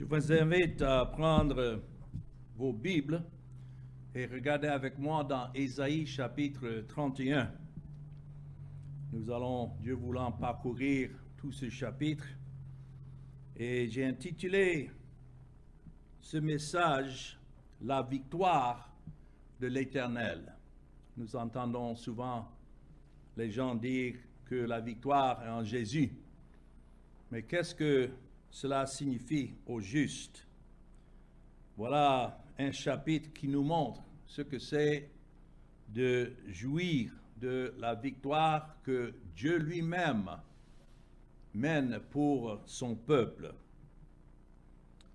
Je vous invite à prendre vos Bibles et regarder avec moi dans Ésaïe chapitre 31. Nous allons, Dieu voulant, parcourir tout ce chapitre. Et j'ai intitulé ce message « La victoire de l'Éternel ». Nous entendons souvent les gens dire que la victoire est en Jésus. Mais qu'est-ce que cela signifie au juste? Voilà un chapitre qui nous montre ce que c'est de jouir de la victoire que Dieu lui-même mène pour son peuple.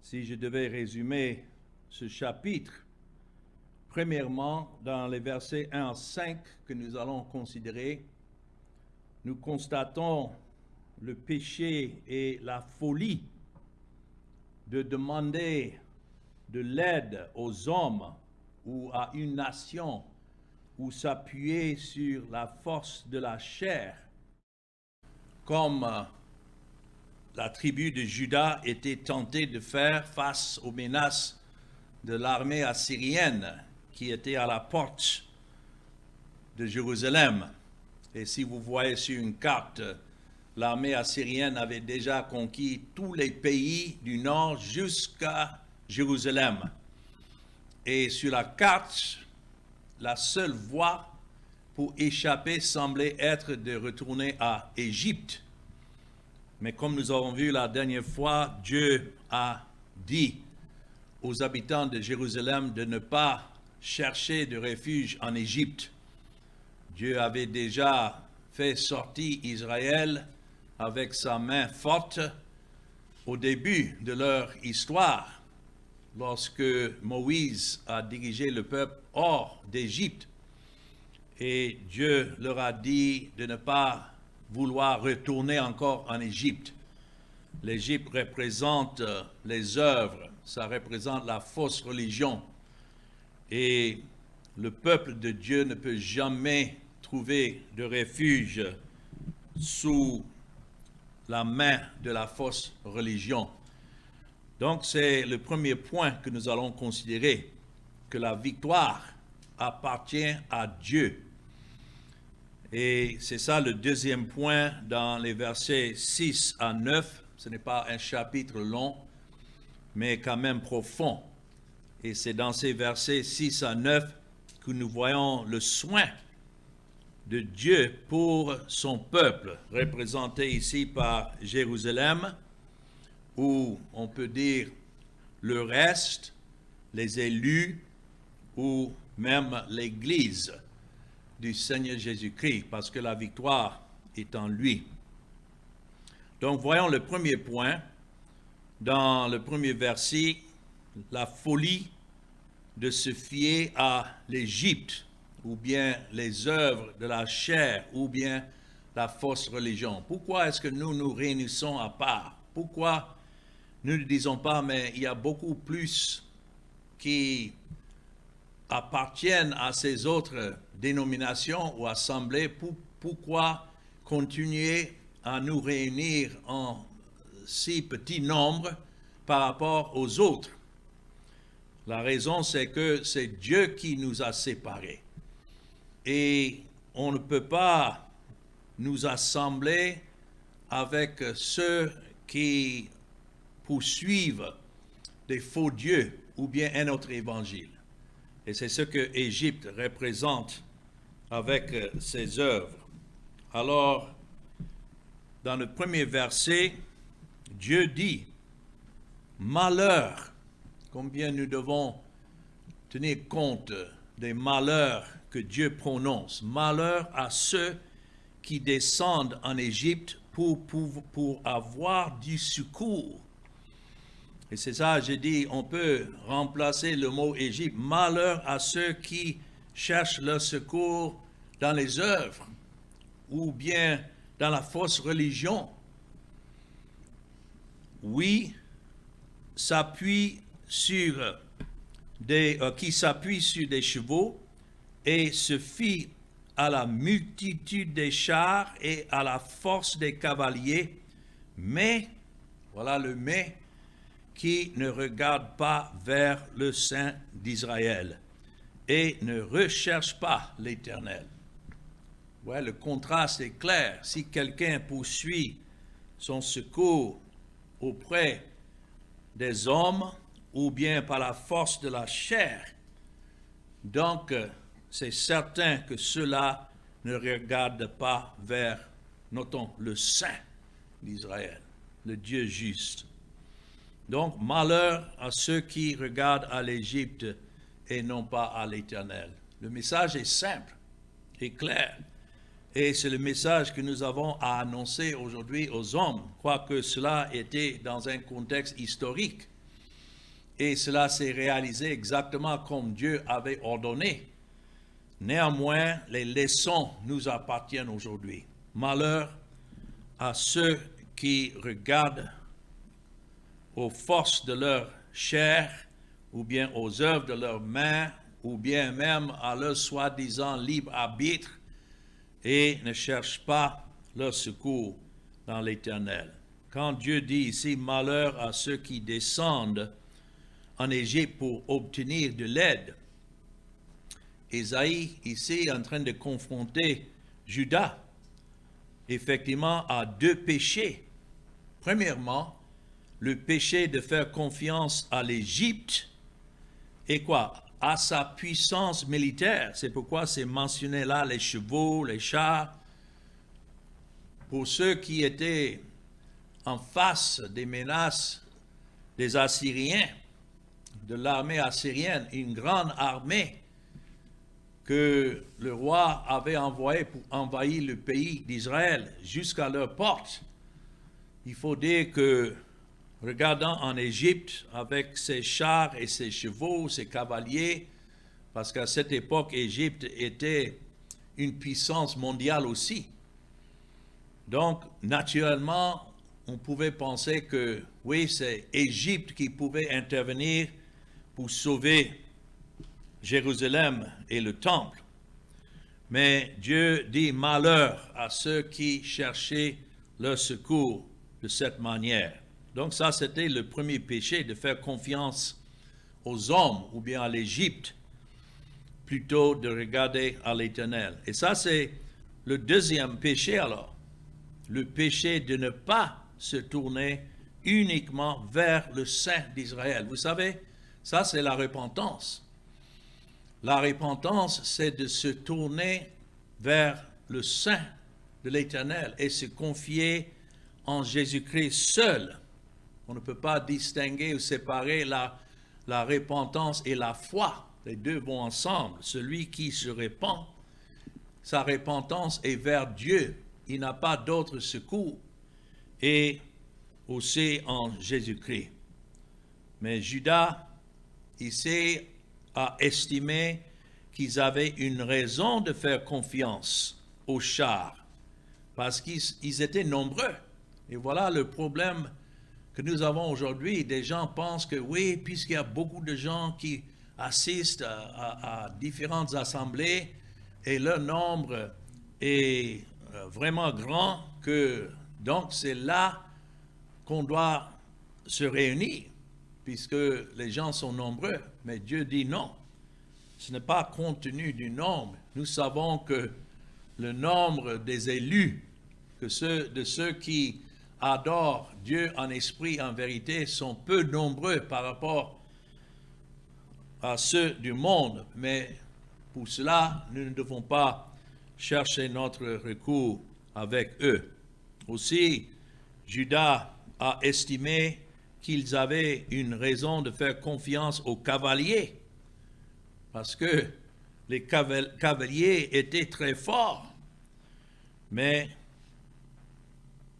Si je devais résumer ce chapitre, premièrement, dans les versets 1 à 5 que nous allons considérer, nous constatons le péché et la folie de demander de l'aide aux hommes ou à une nation ou s'appuyer sur la force de la chair, comme la tribu de Juda était tentée de faire face aux menaces de l'armée assyrienne qui était à la porte de Jérusalem. Et si vous voyez sur une carte, l'armée assyrienne avait déjà conquis tous les pays du nord jusqu'à Jérusalem. Et sur la carte, la seule voie pour échapper semblait être de retourner à Égypte. Mais comme nous avons vu la dernière fois, Dieu a dit aux habitants de Jérusalem de ne pas chercher de refuge en Égypte. Dieu avait déjà fait sortir Israël avec sa main forte au début de leur histoire, lorsque Moïse a dirigé le peuple hors d'Égypte. Et Dieu leur a dit de ne pas vouloir retourner encore en Égypte. L'Égypte représente les œuvres, ça représente la fausse religion. Et le peuple de Dieu ne peut jamais trouver de refuge sous la main de la fausse religion. Donc c'est le premier point que nous allons considérer, que la victoire appartient à Dieu. Et c'est ça le deuxième point dans les versets 6 à 9. Ce n'est pas un chapitre long, mais quand même profond. Et c'est dans ces versets 6 à 9 que nous voyons le soin de Dieu pour son peuple, représenté ici par Jérusalem, ou on peut dire le reste, les élus, ou même l'Église du Seigneur Jésus-Christ, parce que la victoire est en lui. Donc voyons le premier point, dans le premier verset, la folie de se fier à l'Égypte, ou bien les œuvres de la chair, ou bien la fausse religion. Pourquoi est-ce que nous nous réunissons à part? Pourquoi nous ne disons pas, mais il y a beaucoup plus qui appartiennent à ces autres dénominations ou assemblées? Pourquoi continuer à nous réunir en si petit nombre par rapport aux autres? La raison, c'est que c'est Dieu qui nous a séparés. Et on ne peut pas nous assembler avec ceux qui poursuivent des faux dieux ou bien un autre évangile. Et c'est ce que l'Égypte représente avec ses œuvres. Alors, dans le premier verset, Dieu dit « Malheur ». Combien nous devons tenir compte des malheurs que Dieu prononce. Malheur à ceux qui descendent en Égypte pour avoir du secours. Et c'est ça, j'ai dit, on peut remplacer le mot Égypte. Malheur à ceux qui cherchent leur secours dans les œuvres ou bien dans la fausse religion. Oui, qui s'appuie sur des chevaux et se fie à la multitude des chars et à la force des cavaliers, mais, voilà le mais, qui ne regarde pas vers le Saint d'Israël et ne recherche pas l'Éternel. Ouais, le contraste est clair. Si quelqu'un poursuit son secours auprès des hommes ou bien par la force de la chair, donc c'est certain que cela ne regarde pas vers, notons, le Saint d'Israël, le Dieu juste. Donc, malheur à ceux qui regardent à l'Égypte et non pas à l'Éternel. Le message est simple et clair. Et c'est le message que nous avons à annoncer aujourd'hui aux hommes, quoique cela était dans un contexte historique. Et cela s'est réalisé exactement comme Dieu avait ordonné. Néanmoins, les leçons nous appartiennent aujourd'hui. Malheur à ceux qui regardent aux forces de leur chair, ou bien aux œuvres de leurs mains, ou bien même à leur soi-disant libre arbitre, et ne cherchent pas leur secours dans l'Éternel. Quand Dieu dit ici, malheur à ceux qui descendent en Égypte pour obtenir de l'aide, Ésaïe ici est en train de confronter Juda, effectivement, à deux péchés. Premièrement, le péché de faire confiance à l'Égypte et quoi? À sa puissance militaire. C'est pourquoi c'est mentionné là les chevaux, les chars. Pour ceux qui étaient en face des menaces des Assyriens, de l'armée assyrienne, une grande armée que le roi avait envoyée pour envahir le pays d'Israël jusqu'à leur porte. Il faut dire que, regardant en Égypte avec ses chars et ses chevaux, ses cavaliers, parce qu'à cette époque, Égypte était une puissance mondiale aussi. Donc, naturellement, on pouvait penser que, oui, c'est Égypte qui pouvait intervenir pour sauver Jérusalem et le temple. Mais Dieu dit malheur à ceux qui cherchaient leur secours de cette manière. Donc ça, c'était le premier péché, de faire confiance aux hommes ou bien à l'Égypte, plutôt de regarder à l'Éternel. Et ça, c'est le deuxième péché alors, le péché de ne pas se tourner uniquement vers le Saint d'Israël. Vous savez, ça c'est la repentance. La repentance, c'est de se tourner vers le Saint de l'Éternel et se confier en Jésus-Christ seul. On ne peut pas distinguer ou séparer la repentance et la foi. Les deux vont ensemble. Celui qui se repent, sa repentance est vers Dieu. Il n'a pas d'autre secours. Et aussi en Jésus-Christ. Mais Judas, ici, a estimé qu'ils avaient une raison de faire confiance aux chars, parce qu'ils étaient nombreux. Et voilà le problème que nous avons aujourd'hui. Des gens pensent que oui, puisqu'il y a beaucoup de gens qui assistent à différentes assemblées et leur nombre est vraiment grand, que donc c'est là qu'on doit se réunir, puisque les gens sont nombreux. Mais Dieu dit non, ce n'est pas compte tenu du nombre. Nous savons que le nombre des élus, de ceux qui adorent Dieu en esprit, en vérité, sont peu nombreux par rapport à ceux du monde. Mais pour cela, nous ne devons pas chercher notre recours avec eux. Aussi, Judas a estimé qu'ils avaient une raison de faire confiance aux cavaliers, parce que les cavaliers étaient très forts, mais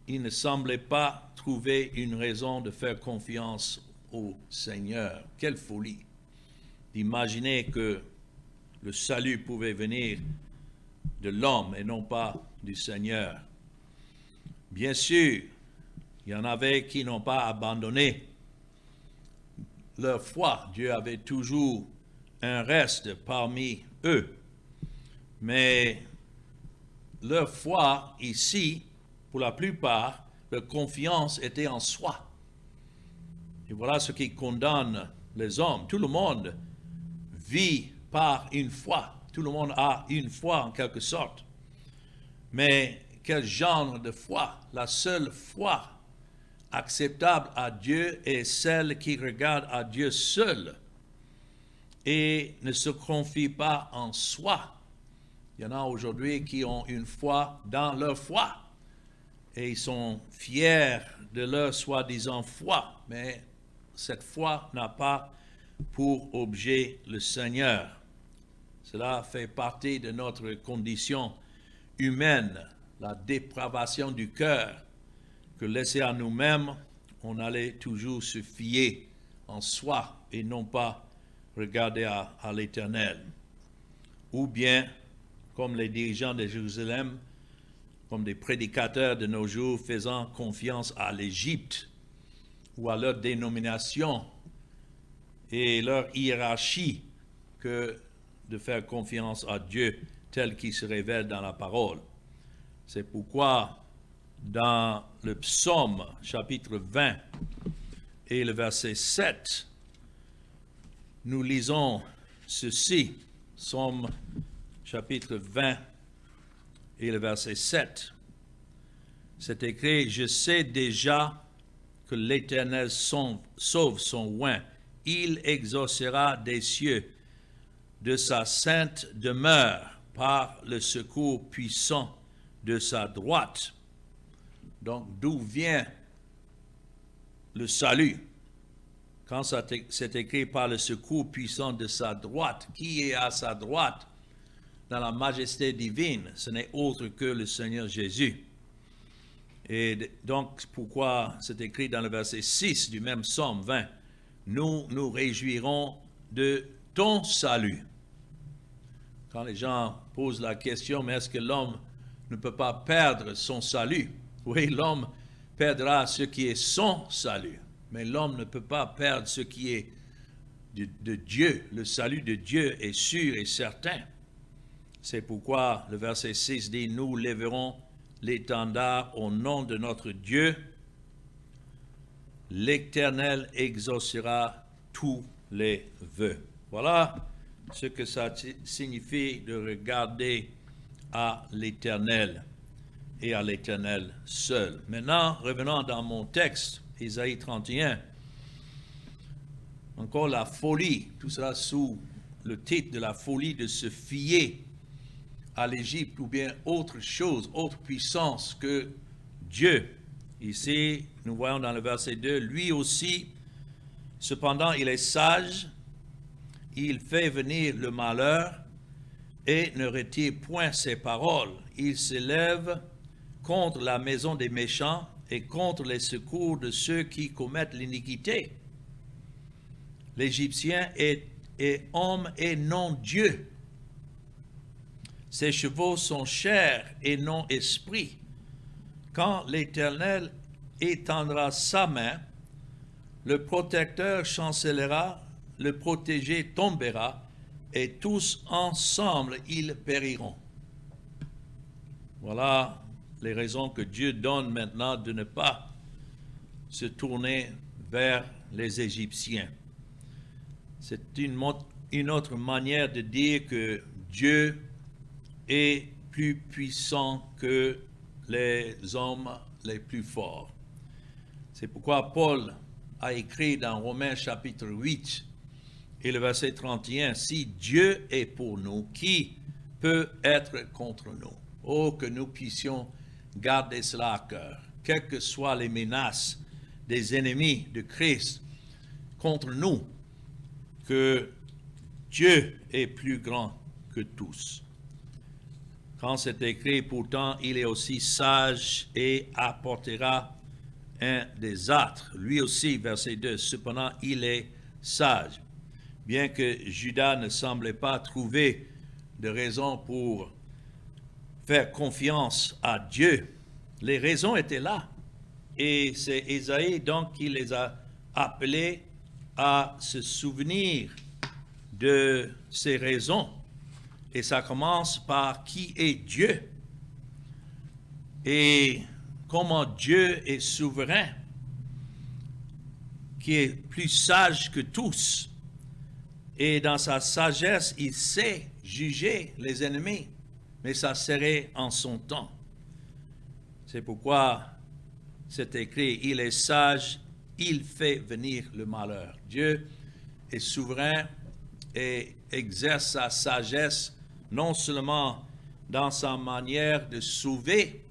il ne semblait pas trouver une raison de faire confiance au Seigneur. Quelle folie d'imaginer que le salut pouvait venir de l'homme et non pas du Seigneur. Bien sûr, il y en avait qui n'ont pas abandonné leur foi. Dieu avait toujours un reste parmi eux. Mais leur foi ici, pour la plupart, leur confiance était en soi. Et voilà ce qui condamne les hommes. Tout le monde vit par une foi. Tout le monde a une foi en quelque sorte. Mais quel genre de foi? La seule foi acceptable à Dieu est celle qui regarde à Dieu seul et ne se confie pas en soi. Il y en a aujourd'hui qui ont une foi dans leur foi et ils sont fiers de leur soi-disant foi, mais cette foi n'a pas pour objet le Seigneur. Cela fait partie de notre condition humaine, la dépravation du cœur, que laissé à nous-mêmes, on allait toujours se fier en soi et non pas regarder à l'Éternel. Ou bien, comme les dirigeants de Jérusalem, comme des prédicateurs de nos jours, faisant confiance à l'Égypte ou à leur dénomination et leur hiérarchie, que de faire confiance à Dieu tel qu'il se révèle dans la parole. C'est pourquoi dans le psaume chapitre 20 et le verset 7, nous lisons ceci, psaume chapitre 20 et le verset 7. C'est écrit: « Je sais déjà que l'Éternel sauve son oint, il exaucera des cieux de sa sainte demeure par le secours puissant de sa droite. » Donc, d'où vient le salut? Quand c'est écrit par le secours puissant de sa droite, qui est à sa droite dans la majesté divine? Ce n'est autre que le Seigneur Jésus. Et donc, pourquoi c'est écrit dans le verset 6 du même psaume 20, « Nous nous réjouirons de ton salut. » Quand les gens posent la question, mais est-ce que l'homme ne peut pas perdre son salut? Oui, l'homme perdra ce qui est son salut, mais l'homme ne peut pas perdre ce qui est de Dieu. Le salut de Dieu est sûr et certain. C'est pourquoi le verset 6 dit, « Nous lèverons l'étendard au nom de notre Dieu. L'Éternel exaucera tous les vœux. » Voilà ce que ça signifie de regarder à l'Éternel et à l'Éternel seul. Maintenant, revenons dans mon texte, Ésaïe 31. Encore la folie, tout cela sous le titre de la folie de se fier à l'Égypte ou bien autre chose, autre puissance que Dieu. Ici, nous voyons dans le verset 2, « Lui aussi, cependant, il est sage, il fait venir le malheur et ne retire point ses paroles. Il s'élève contre la maison des méchants et contre les secours de ceux qui commettent l'iniquité. L'Égyptien est homme et non Dieu. Ses chevaux sont chair et non esprit. Quand l'Éternel étendra sa main, le protecteur chancellera, le protégé tombera, et tous ensemble ils périront. » Voilà les raisons que Dieu donne maintenant de ne pas se tourner vers les Égyptiens. C'est une autre manière de dire que Dieu est plus puissant que les hommes les plus forts. C'est pourquoi Paul a écrit dans Romains chapitre 8 et le verset 31, « Si Dieu est pour nous, qui peut être contre nous? » Oh, que nous puissions garder cela à cœur, quelles que soient les menaces des ennemis de Christ contre nous, que Dieu est plus grand que tous. Quand c'est écrit, pourtant, il est aussi sage et apportera un désastre. Lui aussi, verset 2, cependant, il est sage. Bien que Judas ne semblait pas trouver de raison pour faire confiance à Dieu, les raisons étaient là. Et c'est Ésaïe donc qui les a appelés à se souvenir de ces raisons. Et ça commence par qui est Dieu et comment Dieu est souverain, qui est plus sage que tous. Et dans sa sagesse, il sait juger les ennemis, mais ça serait en son temps. C'est pourquoi c'est écrit, il est sage, il fait venir le malheur. Dieu est souverain et exerce sa sagesse non seulement dans sa manière de sauver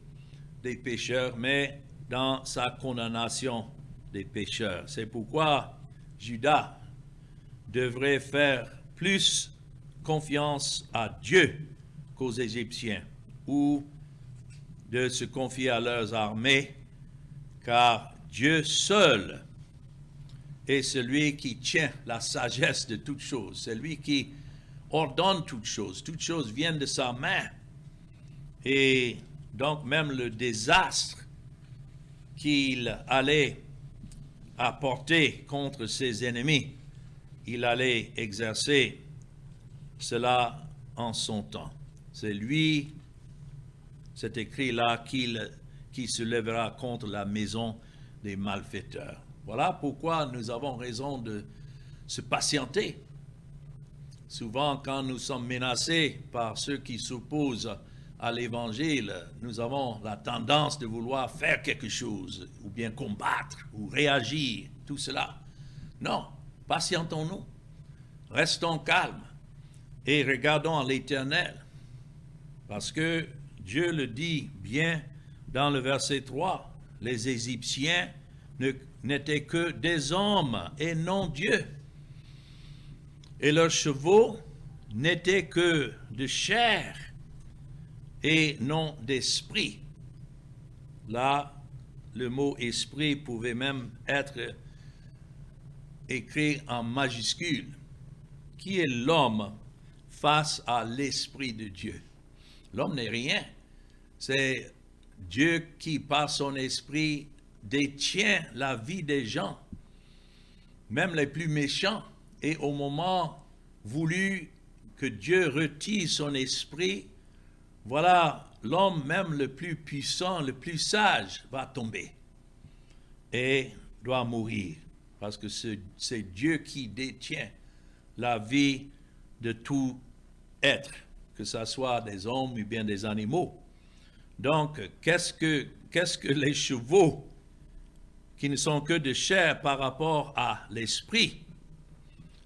des pécheurs, mais dans sa condamnation des pécheurs. C'est pourquoi Judas devrait faire plus confiance à Dieu qu'aux Égyptiens, ou de se confier à leurs armées, car Dieu seul est celui qui tient la sagesse de toutes choses, c'est lui qui ordonne toutes choses viennent de sa main. Et donc même le désastre qu'il allait apporter contre ses ennemis, il allait exercer cela en son temps. C'est lui, c'est écrit là, qui se lèvera contre la maison des malfaiteurs. Voilà pourquoi nous avons raison de se patienter. Souvent, quand nous sommes menacés par ceux qui s'opposent à l'Évangile, nous avons la tendance de vouloir faire quelque chose, ou bien combattre, ou réagir, tout cela. Non, patientons-nous, restons calmes et regardons à l'Éternel, parce que Dieu le dit bien dans le verset 3, les Égyptiens n'étaient que des hommes et non Dieu. Et leurs chevaux n'étaient que de chair et non d'esprit. Là, le mot esprit pouvait même être écrit en majuscule. Qui est l'homme face à l'esprit de Dieu? L'homme n'est rien. C'est Dieu qui, par son esprit, détient la vie des gens, même les plus méchants. Et au moment voulu que Dieu retire son esprit, voilà, l'homme même le plus puissant, le plus sage, va tomber et doit mourir. Parce que c'est Dieu qui détient la vie de tout être, que ce soit des hommes ou bien des animaux. Donc, qu'est-ce que les chevaux qui ne sont que de chair par rapport à l'esprit?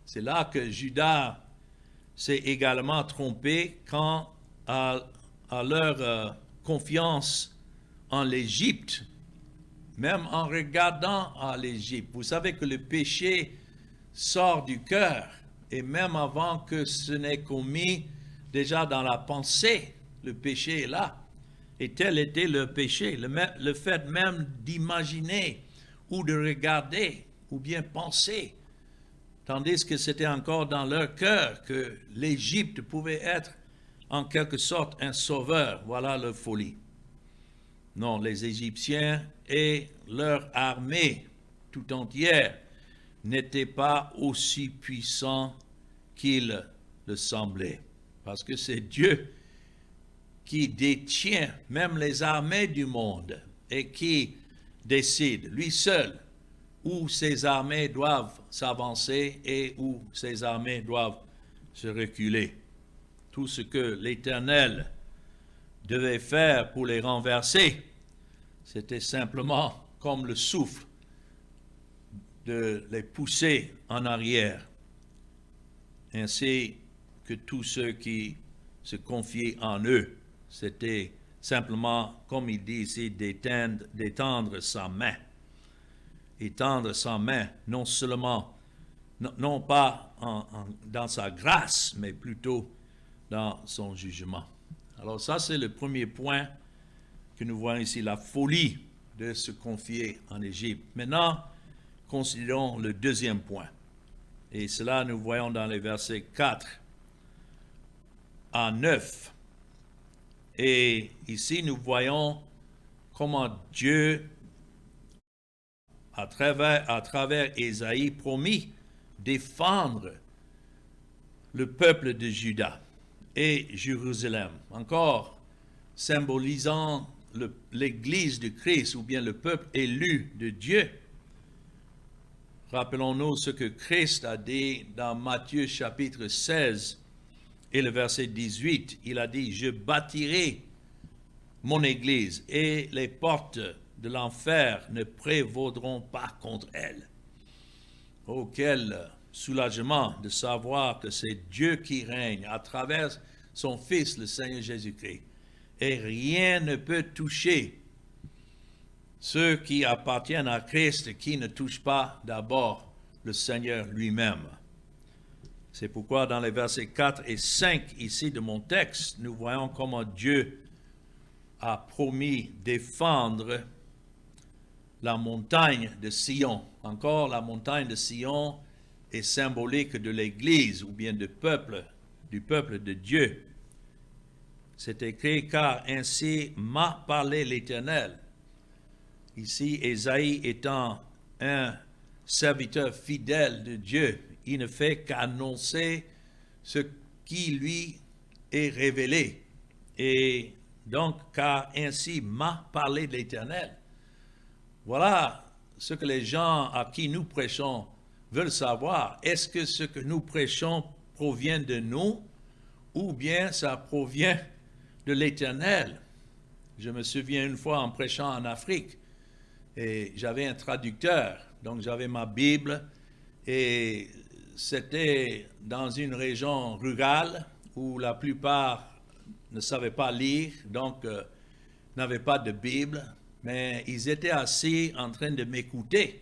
C'est là que Judas s'est également trompé quant à leur confiance en l'Égypte, même en regardant à l'Égypte. Vous savez que le péché sort du cœur, et même avant que ce n'ait commis, déjà dans la pensée, le péché est là. Et tel était le péché, le fait même d'imaginer ou de regarder ou bien penser, tandis que c'était encore dans leur cœur que l'Égypte pouvait être en quelque sorte un sauveur. Voilà leur folie. Non, les Égyptiens et leur armée tout entière n'étaient pas aussi puissants qu'ils le semblaient. Parce que c'est Dieu qui détient même les armées du monde et qui décide, lui seul, où ces armées doivent s'avancer et où ces armées doivent se reculer. Tout ce que l'Éternel devait faire pour les renverser, c'était simplement comme le souffle de les pousser en arrière, ainsi que tous ceux qui se confiaient en eux. C'était simplement, comme il dit ici, d'étendre sa main. Étendre sa main, non seulement, non pas dans sa grâce, mais plutôt dans son jugement. Alors ça, c'est le premier point que nous voyons ici, la folie de se confier en Égypte. Maintenant, considérons le deuxième point. Et cela, nous voyons dans les versets 4 à 9. Et ici, nous voyons comment Dieu, à travers Ésaïe, promit défendre le peuple de Juda et Jérusalem, encore symbolisant l'Église de Christ ou bien le peuple élu de Dieu, Rappelons-nous ce que Christ a dit dans Matthieu chapitre 16 et le verset 18. Il a dit, « Je bâtirai mon Église et les portes de l'enfer ne prévaudront pas contre elle. » Oh, quel soulagement de savoir que c'est Dieu qui règne à travers son Fils, le Seigneur Jésus-Christ. Et rien ne peut toucher ceux qui appartiennent à Christ, qui ne touchent pas d'abord le Seigneur lui-même. C'est pourquoi dans les versets 4 et 5 ici de mon texte, nous voyons comment Dieu a promis défendre la montagne de Sion. Encore, la montagne de Sion est symbolique de l'Église ou bien du peuple de Dieu. C'est écrit, car ainsi m'a parlé l'Éternel. Ici, Ésaïe étant un serviteur fidèle de Dieu, il ne fait qu'annoncer ce qui lui est révélé. Et donc, car ainsi m'a parlé l'Éternel. Voilà ce que les gens à qui nous prêchons veulent savoir. Est-ce que ce que nous prêchons provient de nous ou bien ça provient de l'Éternel? Je me souviens une fois en prêchant en Afrique et j'avais un traducteur, donc j'avais ma Bible et c'était dans une région rurale où la plupart ne savaient pas lire, donc n'avaient pas de Bible. Mais ils étaient assis en train de m'écouter.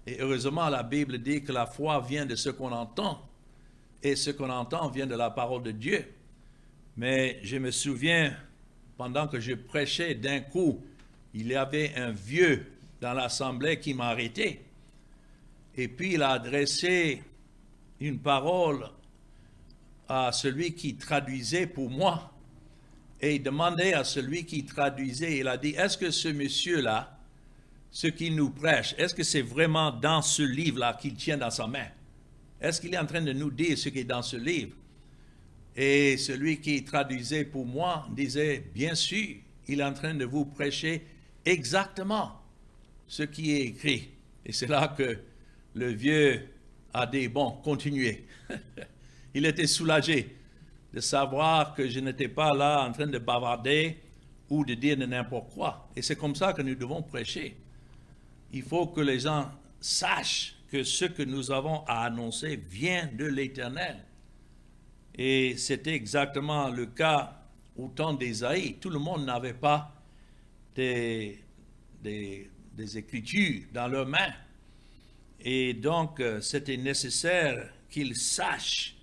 Et heureusement, la Bible dit que la foi vient de ce qu'on entend. Et ce qu'on entend vient de la parole de Dieu. Mais je me souviens, pendant que je prêchais, d'un coup, il y avait un vieux dans l'assemblée qui m'a arrêté. Et puis il a adressé une parole à celui qui traduisait pour moi. Et il demandait à celui qui traduisait, il a dit, est-ce que ce monsieur-là, ce qu'il nous prêche, est-ce que c'est vraiment dans ce livre-là qu'il tient dans sa main? Est-ce qu'il est en train de nous dire ce qui est dans ce livre? Et celui qui traduisait pour moi disait, bien sûr, il est en train de vous prêcher exactement ce qui est écrit. Et c'est là que le vieux a dit, bon, continuez. Il était soulagé de savoir que je n'étais pas là en train de bavarder ou de dire de n'importe quoi. Et c'est comme ça que nous devons prêcher. Il faut que les gens sachent que ce que nous avons à annoncer vient de l'Éternel. Et c'était exactement le cas au temps d'Ésaïe. Tout le monde n'avait pas des écritures dans leurs mains. Et donc, c'était nécessaire qu'ils sachent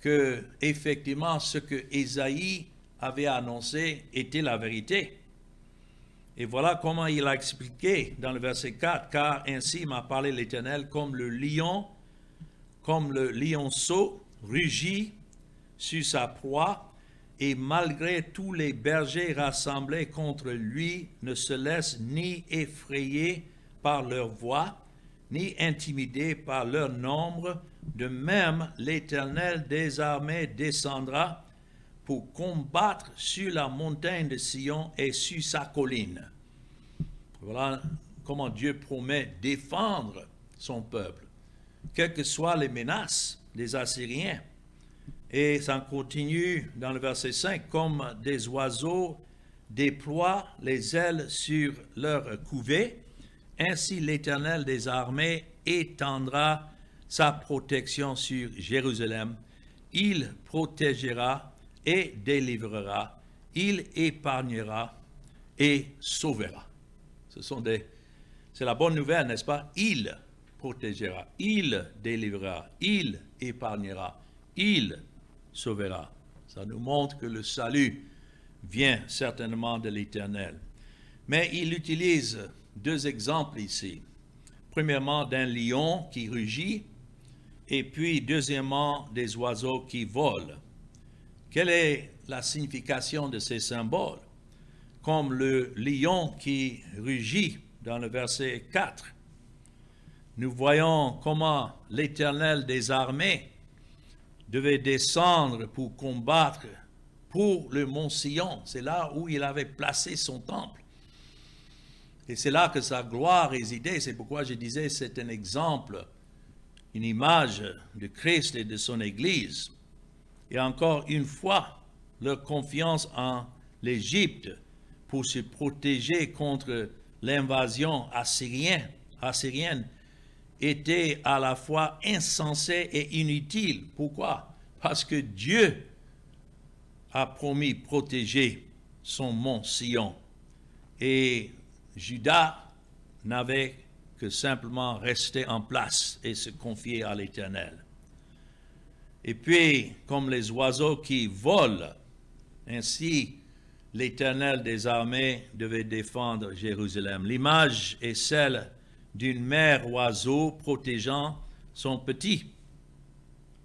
que effectivement ce que Ésaïe avait annoncé était la vérité. Et voilà comment il a expliqué dans le verset 4, car ainsi m'a parlé l'Éternel, comme le lionceau rugit sur sa proie, et malgré tous les bergers rassemblés contre lui ne se laissent ni effrayer par leur voix, ni intimidés par leur nombre. De même, l'Éternel des armées descendra pour combattre sur la montagne de Sion et sur sa colline. Voilà comment Dieu promet défendre son peuple, quelles que soient les menaces des Assyriens. Et ça continue dans le verset 5, comme des oiseaux déploient les ailes sur leur couvée, ainsi l'Éternel des armées étendra sa protection sur Jérusalem. Il protégera et délivrera, il épargnera et sauvera. C'est la bonne nouvelle, n'est-ce pas? Il protégera, il délivrera, il épargnera, il sauvera. Ça nous montre que le salut vient certainement de l'Éternel. Mais il utilise deux exemples ici. Premièrement, d'un lion qui rugit, et puis deuxièmement, des oiseaux qui volent. Quelle est la signification de ces symboles? Comme le lion qui rugit dans le verset 4, nous voyons comment l'Éternel des armées devait descendre pour combattre pour le mont Sion. C'est là où il avait placé son temple. Et c'est là que sa gloire résidait. C'est pourquoi je disais c'est un exemple, une image de Christ et de son Église. Et encore une fois, leur confiance en l'Égypte pour se protéger contre l'invasion assyrienne était à la fois insensée et inutile. Pourquoi? Parce que Dieu a promis protéger son mont Sion. Et Judas n'avait que simplement rester en place et se confier à l'Éternel. Et puis, comme les oiseaux qui volent, ainsi l'Éternel des armées devait défendre Jérusalem. L'image est celle d'une mère oiseau protégeant son petit.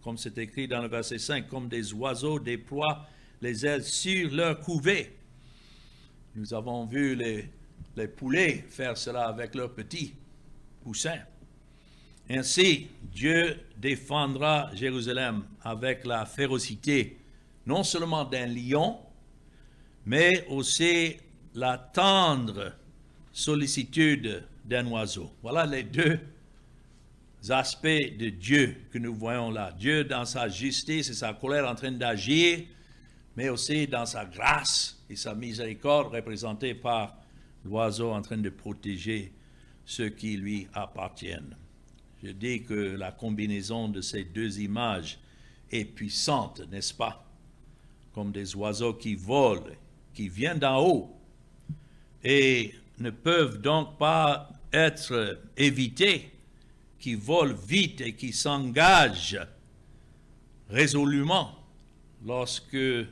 Comme c'est écrit dans le verset 5, comme des oiseaux déploient les ailes sur leur couvée. Nous avons vu les poulets faire cela avec leurs petits poussins. Ainsi, Dieu défendra Jérusalem avec la férocité, non seulement d'un lion, mais aussi la tendre sollicitude d'un oiseau. Voilà les deux aspects de Dieu que nous voyons là. Dieu dans sa justice et sa colère en train d'agir, mais aussi dans sa grâce et sa miséricorde représentée par l'oiseau en train de protéger ceux qui lui appartiennent. Je dis que la combinaison de ces deux images est puissante, n'est-ce pas? Comme des oiseaux qui volent, qui viennent d'en haut et ne peuvent donc pas être évités, qui volent vite et qui s'engagent résolument lorsqu'ils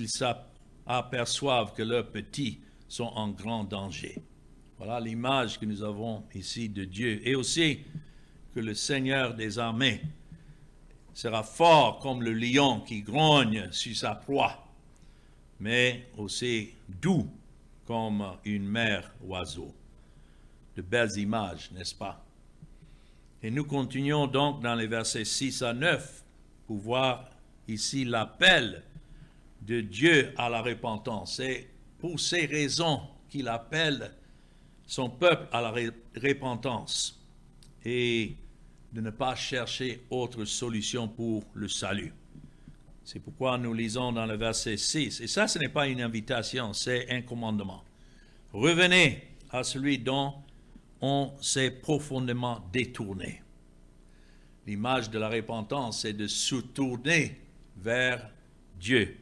s'aperçoivent que leurs petits sont en grand danger. Voilà l'image que nous avons ici de Dieu. Et aussi que le Seigneur des armées sera fort comme le lion qui grogne sur sa proie, mais aussi doux comme une mère oiseau. De belles images, n'est-ce pas? Et nous continuons donc dans les versets 6 à 9 pour voir ici l'appel de Dieu à la repentance. C'est pour ces raisons qu'il appelle son peuple à la repentance et de ne pas chercher autre solution pour le salut. C'est pourquoi nous lisons dans le verset 6, et ça ce n'est pas une invitation, c'est un commandement. Revenez à celui dont on s'est profondément détourné. L'image de la repentance, c'est de se tourner vers Dieu.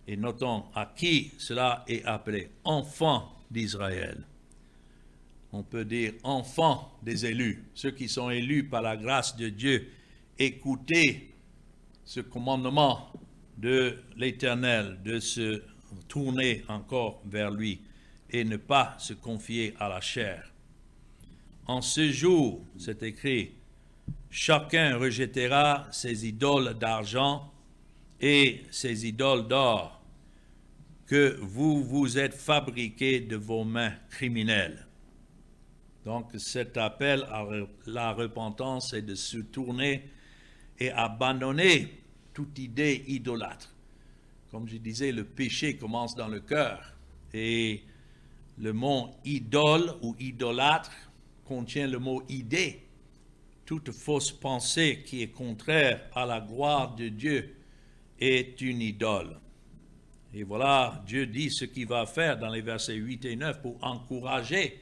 Et notons à qui cela est appelé, enfants d'Israël. On peut dire enfants des élus, ceux qui sont élus par la grâce de Dieu. Écoutez ce commandement de l'Éternel de se tourner encore vers lui et ne pas se confier à la chair. En ce jour, c'est écrit, chacun rejettera ses idoles d'argent et ses idoles d'or que vous vous êtes fabriqués de vos mains criminelles. Donc cet appel à la repentance est de se tourner et abandonner toute idée idolâtre. Comme je disais, le péché commence dans le cœur et le mot idole ou idolâtre contient le mot idée. Toute fausse pensée qui est contraire à la gloire de Dieu est une idole. Et voilà, Dieu dit ce qu'il va faire dans les versets 8 et 9 pour encourager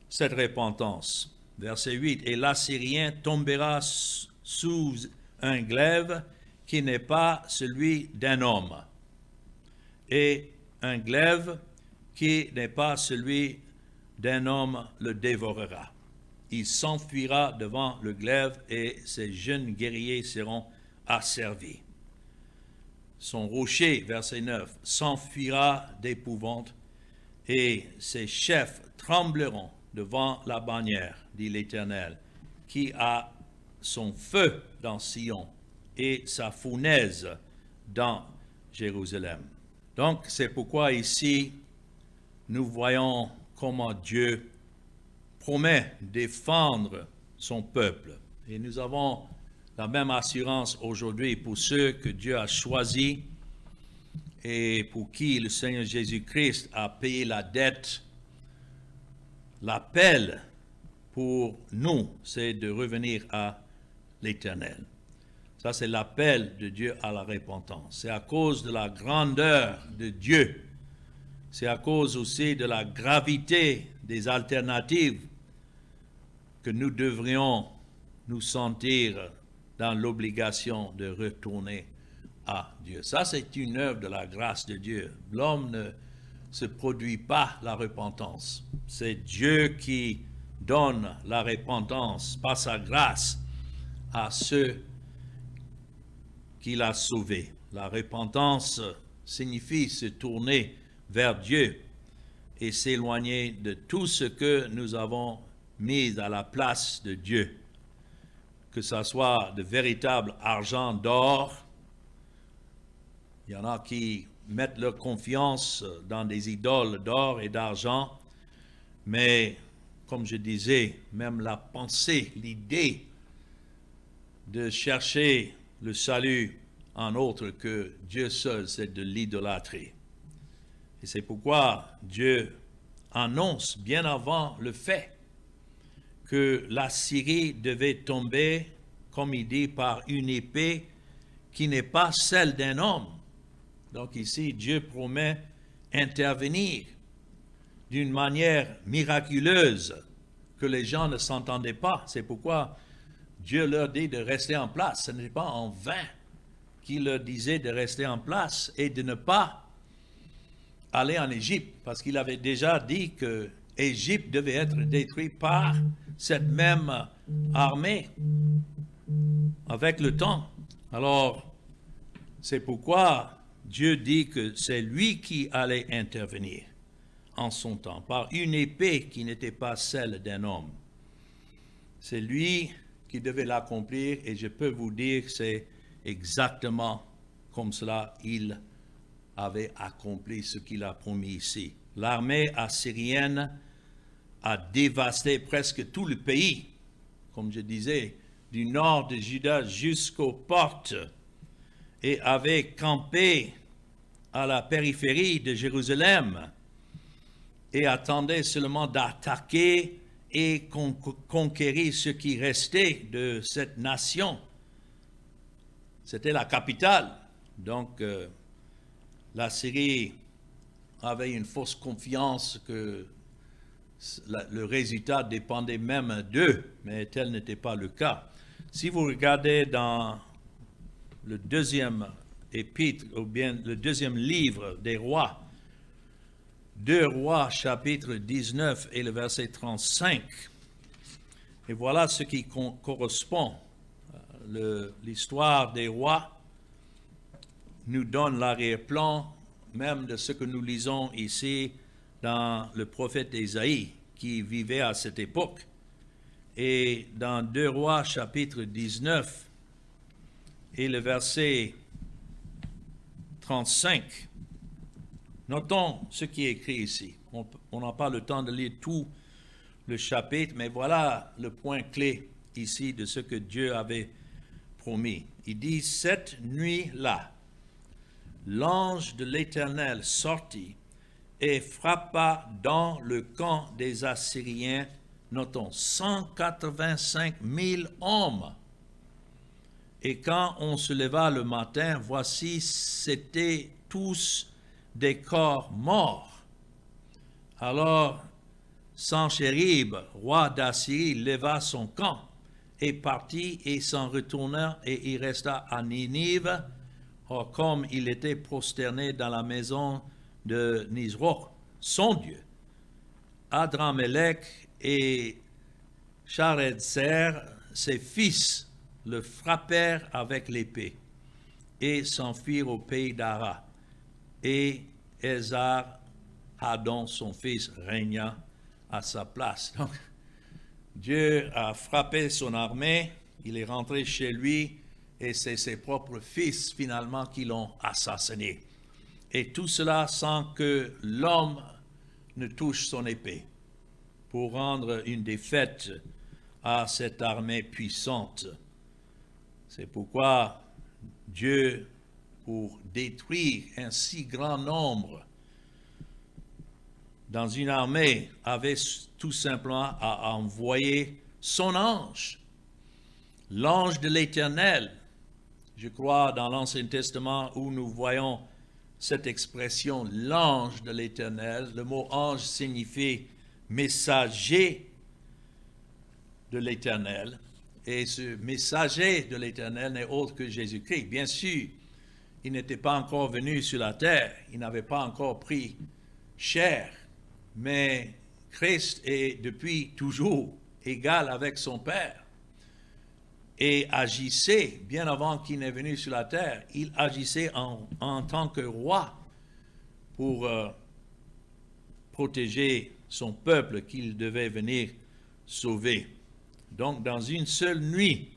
cette repentance. Verset 8, « Et l'Assyrien tombera sous un glaive qui n'est pas celui d'un homme, et un glaive qui n'est pas celui d'un homme le dévorera. Il s'enfuira devant le glaive et ses jeunes guerriers seront asservis. Son rocher, verset 9, s'enfuira d'épouvante et ses chefs trembleront devant la bannière, dit l'Éternel, qui a son feu dans Sion et sa fournaise dans Jérusalem. Donc, c'est pourquoi ici, nous voyons comment Dieu promet défendre son peuple. Et nous avons la même assurance aujourd'hui pour ceux que Dieu a choisis et pour qui le Seigneur Jésus-Christ a payé la dette l'appel pour nous, c'est de revenir à l'Éternel. Ça, c'est l'appel de Dieu à la repentance. C'est à cause de la grandeur de Dieu. C'est à cause aussi de la gravité des alternatives que nous devrions nous sentir dans l'obligation de retourner à Dieu. Ça, c'est une œuvre de la grâce de Dieu. L'homme ne se produit pas la repentance. C'est Dieu qui donne la repentance par sa grâce à ceux qu'il a sauvés. La repentance signifie se tourner vers Dieu et s'éloigner de tout ce que nous avons mis à la place de Dieu, que ce soit de véritable argent d'or. Il y en a qui mettent leur confiance dans des idoles d'or et d'argent, mais comme je disais, même la pensée, l'idée de chercher le salut en autre que Dieu seul, c'est de l'idolâtrie. Et c'est pourquoi Dieu annonce bien avant le fait que la Syrie devait tomber, comme il dit, par une épée qui n'est pas celle d'un homme. Donc ici, Dieu promet intervenir d'une manière miraculeuse que les gens ne s'entendaient pas. C'est pourquoi Dieu leur dit de rester en place. Ce n'est pas en vain qu'il leur disait de rester en place et de ne pas aller en Égypte, parce qu'il avait déjà dit que l'Égypte devait être détruite par cette même armée avec le temps. Alors, c'est pourquoi Dieu dit que c'est lui qui allait intervenir en son temps, par une épée qui n'était pas celle d'un homme. C'est lui qui devait l'accomplir, et je peux vous dire que c'est exactement comme cela il avait accompli ce qu'il a promis ici. L'armée assyrienne a dévasté presque tout le pays, comme je disais, du nord de Juda jusqu'aux portes, et avait campé à la périphérie de Jérusalem et attendait seulement d'attaquer et conquérir ce qui restait de cette nation. C'était la capitale. Donc, la Syrie avait une fausse confiance que le résultat dépendait même d'eux, mais tel n'était pas le cas. Si vous regardez dans le deuxième épître, ou bien le deuxième livre des rois, 2 Rois chapitre 19 et le verset 35, et voilà ce qui correspond. L'histoire des rois nous donne l'arrière-plan même de ce que nous lisons ici dans le prophète Ésaïe qui vivait à cette époque. Et dans 2 Rois chapitre 19 et le verset 35, notons ce qui est écrit ici. On n'a pas le temps de lire tout le chapitre, mais voilà le point clé ici de ce que Dieu avait promis. Il dit, cette nuit-là, l'ange de l'Éternel sortit et frappa dans le camp des Assyriens, notons, 185 000 hommes. Et quand on se leva le matin, voici, c'étaient tous des corps morts. Alors, Sanchérib, roi d'Assyrie, leva son camp et partit et s'en retourna et il resta à Ninive. Or, comme il était prosterné dans la maison de Nisroch, son Dieu, Adramélec et Sharezer, ses fils, le frappèrent avec l'épée et s'enfuirent au pays d'Ara. Et Esar-Hadon, son fils, régna à sa place. Donc, Dieu a frappé son armée, il est rentré chez lui, et c'est ses propres fils, finalement, qui l'ont assassiné. Et tout cela sans que l'homme ne touche son épée, pour rendre une défaite à cette armée puissante. C'est pourquoi Dieu, pour détruire un si grand nombre dans une armée, avait tout simplement à envoyer son ange, l'ange de l'Éternel. Je crois dans l'Ancien Testament où nous voyons cette expression, l'ange de l'Éternel. Le mot ange signifie messager de l'Éternel. Et ce messager de l'Éternel n'est autre que Jésus-Christ. Bien sûr, il n'était pas encore venu sur la terre, il n'avait pas encore pris chair, mais Christ est depuis toujours égal avec son Père et agissait, bien avant qu'il n'est venu sur la terre, il agissait en tant que roi pour protéger son peuple qu'il devait venir sauver. Donc, dans une seule nuit,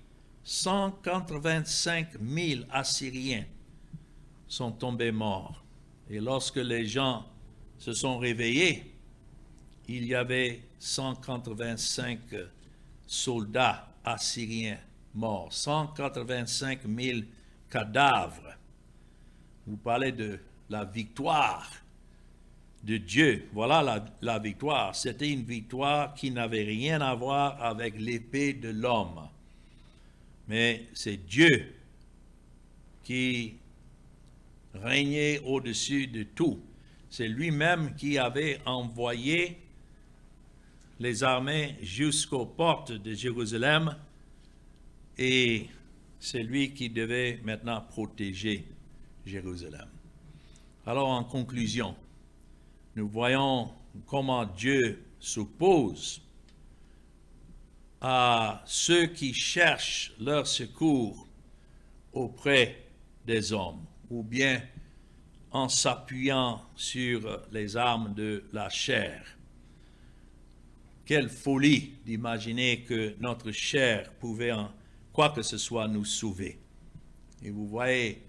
185 000 Assyriens sont tombés morts. Et lorsque les gens se sont réveillés, il y avait 185 soldats assyriens morts, 185 000 cadavres. Vous parlez de la victoire de Dieu. Voilà la victoire. C'était une victoire qui n'avait rien à voir avec l'épée de l'homme. Mais c'est Dieu qui régnait au-dessus de tout. C'est lui-même qui avait envoyé les armées jusqu'aux portes de Jérusalem et c'est lui qui devait maintenant protéger Jérusalem. Alors en conclusion, nous voyons comment Dieu s'oppose à ceux qui cherchent leur secours auprès des hommes, ou bien en s'appuyant sur les armes de la chair. Quelle folie d'imaginer que notre chair pouvait en quoi que ce soit nous sauver. Et vous voyez,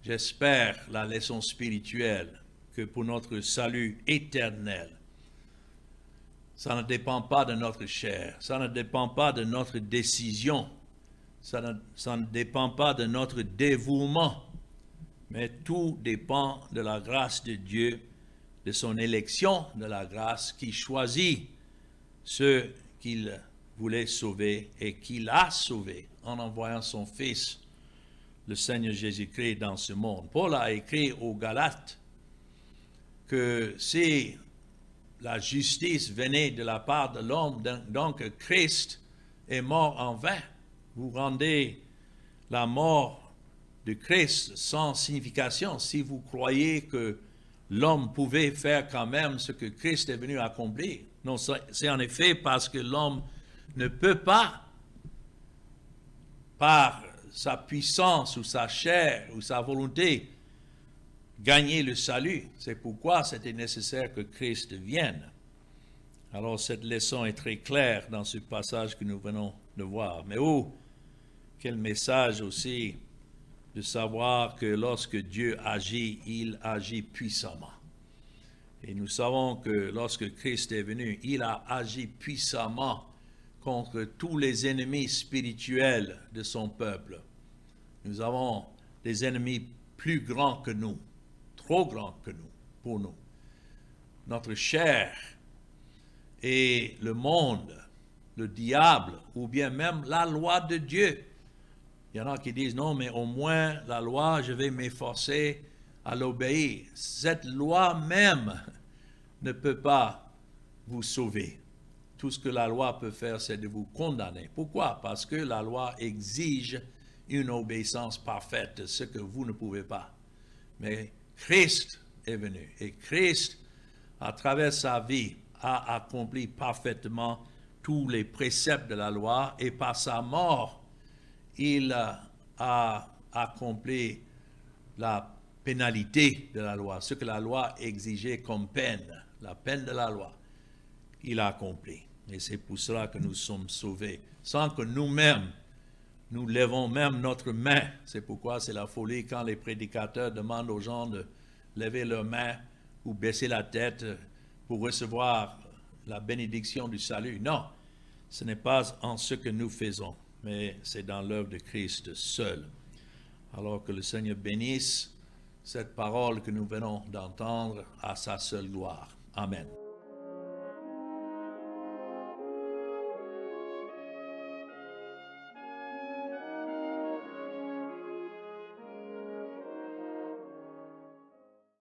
j'espère la leçon spirituelle que pour notre salut éternel, ça ne dépend pas de notre chair, ça ne dépend pas de notre décision, ça ne dépend pas de notre dévouement, mais tout dépend de la grâce de Dieu, de son élection, de la grâce qui choisit ceux qu'il voulait sauver et qu'il a sauvé en envoyant son Fils, le Seigneur Jésus-Christ, dans ce monde. Paul a écrit aux Galates que si la justice venait de la part de l'homme, donc Christ est mort en vain. Vous rendez la mort de Christ sans signification si vous croyez que l'homme pouvait faire quand même ce que Christ est venu accomplir. Non, c'est en effet parce que l'homme ne peut pas, par sa puissance ou sa chair ou sa volonté, gagner le salut. C'est pourquoi c'était nécessaire que Christ vienne. Alors cette leçon est très claire dans ce passage que nous venons de voir. Mais quel message aussi de savoir que lorsque Dieu agit, il agit puissamment. Et nous savons que lorsque Christ est venu, il a agi puissamment contre tous les ennemis spirituels de son peuple. Nous avons des ennemis plus grands que nous, trop grands que nous, pour nous. Notre chair et le monde, le diable, ou bien même la loi de Dieu. Il y en a qui disent, non, mais au moins la loi, je vais m'efforcer à l'obéir. Cette loi même ne peut pas vous sauver. Tout ce que la loi peut faire, c'est de vous condamner. Pourquoi? Parce que la loi exige une obéissance parfaite, ce que vous ne pouvez pas. Mais Christ est venu et Christ, à travers sa vie, a accompli parfaitement tous les préceptes de la loi et par sa mort, il a accompli la pénalité de la loi, ce que la loi exigeait comme peine, la peine de la loi, il a accompli. Et c'est pour cela que nous sommes sauvés, sans que nous-mêmes, nous levons même notre main. C'est pourquoi c'est la folie quand les prédicateurs demandent aux gens de lever leurs mains ou baisser la tête pour recevoir la bénédiction du salut. Non, ce n'est pas en ce que nous faisons, mais c'est dans l'œuvre de Christ seul. Alors que le Seigneur bénisse cette parole que nous venons d'entendre à sa seule gloire. Amen.